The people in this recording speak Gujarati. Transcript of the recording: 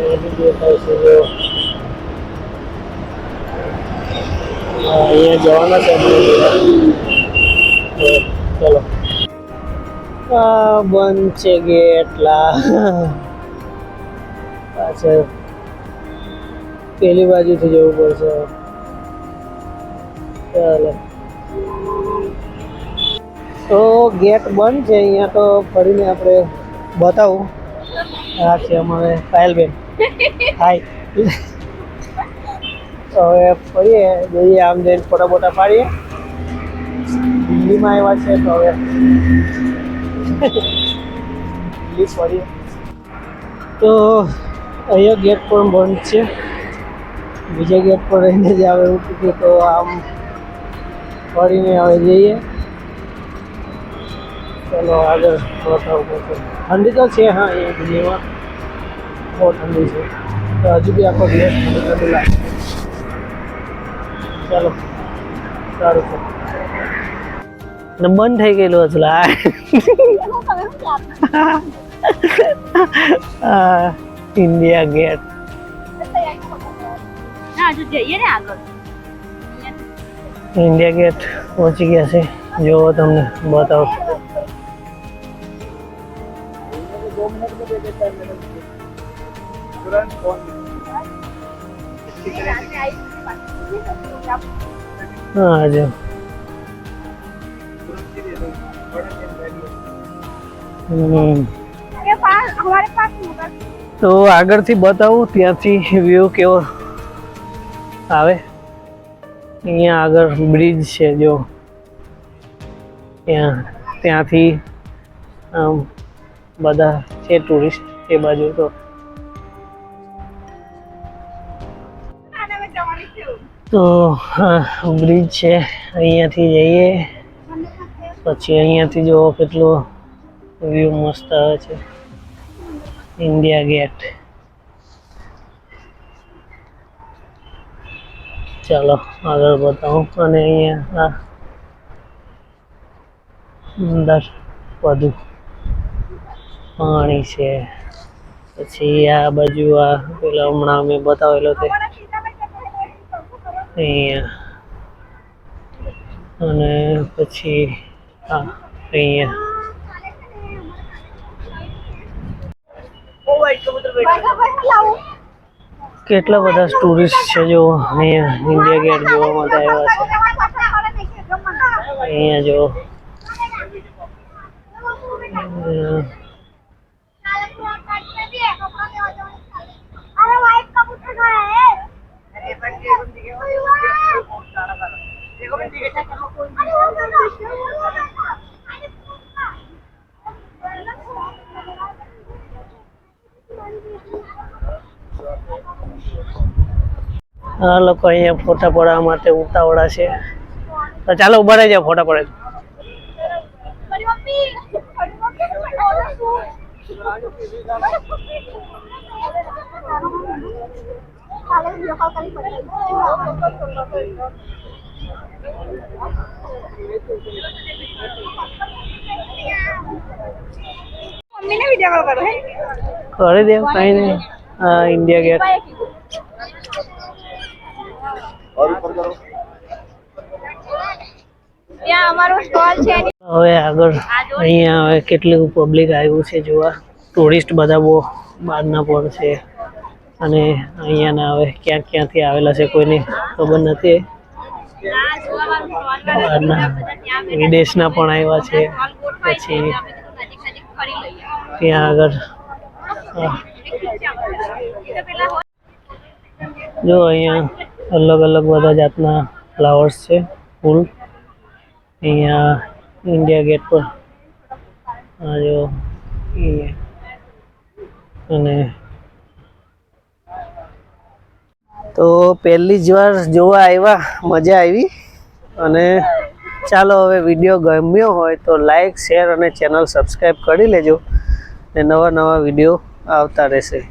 નદી દેખાય છે જો અહીંયા જવાના છે ચલો બંધ છે ગેટ લા પાછળ પેલી બાજુથી જવું પડશે ચાલો તો ગેટ બંધ છે અહીંયા તો ફરીને આપણે બતાવું આ છે અમારે પાયલબેન હાય હવે ફરીએ જોઈએ આમ જઈને ફોટા બોટા પાડીએ દિલ્હીમાં આવ્યા છે તો હવે દિલ્હી ફરીએ તો અહીંયા ગેટ પણ બંધ છે બીજા ગેટ પર રહીને જ આવે એવું કીધું તો આમ ફરીને હવે જઈએ ચલો આગળ બતાવું પડશે ઠંડી તો છે હા એ દિલ્હીમાં બહુ ઠંડી છે તો હજુ બી આખો દિવસ ઠંડી લાગે ચાલો સારું છે ને બંધ થઈ ગયેલું હતું ઇન્ડિયા ગેટ ઇન્ડિયા ગેટ પહોંચી ગયા છે જો તમને બતાવો हाँ जो तो આગળથી બતાવું ત્યાંથી વ્યૂ કેવો આવે અહીંયા આગળ બ્રિજ છે જો ત્યાંથી આમ બધા છે ટુરિસ્ટ એ બાજુ તો હા બ્રિજ છે અહીંયાથી જઈએ પછી અહીંયાથી જો કેટલો વ્યૂ મસ્ત આવે છે ઇન્ડિયા ગેટ ચાલો આગળ બતાવું અને અહીંયા અંદર બધું પાણી છે પછી આ બાજુ આ પેલા હમણાં મેં બતાવેલો તે અહીંયા અને પછી હા અહીંયા કેટલા બધા ટુરિસ્ટ છે જો અહીંયા ઇન્ડિયા ગેટ જોવા માટે આવ્યા છે અહીંયા જો આ લોકો અહીંયા ફોટા પડવા માટે ઉતાવળા છે તો ચાલો ઉભા રહી જાઓ ફોટા પડે કરી દે કઈ નહીં ઇન્ડિયા ગેટ હવે આગળ અહીંયા હવે કેટલું પબ્લિક આવ્યું છે જોવા ટુરિસ્ટ બધા બહુ બહારના પણ છે અને અહીંયાના હવે ક્યાંક ક્યાંથી આવેલા છે કોઈને ખબર નથી બહારના વિદેશના પણ આવ્યા છે પછી ત્યાં આગળ જો અહીંયા અલગ અલગ બધા જાતના ફ્લાવર્સ છે ફૂલ અહીંયા ઇન્ડિયા ગેટ પર આ જો અને તો પહેલી જ વાર જોવા આવ્યા મજા આવી અને ચાલો હવે વિડીયો ગમ્યો હોય તો લાઈક શેર અને ચેનલ સબસ્ક્રાઈબ કરી લેજો ને નવા નવા વિડીયો આવતા રહેશે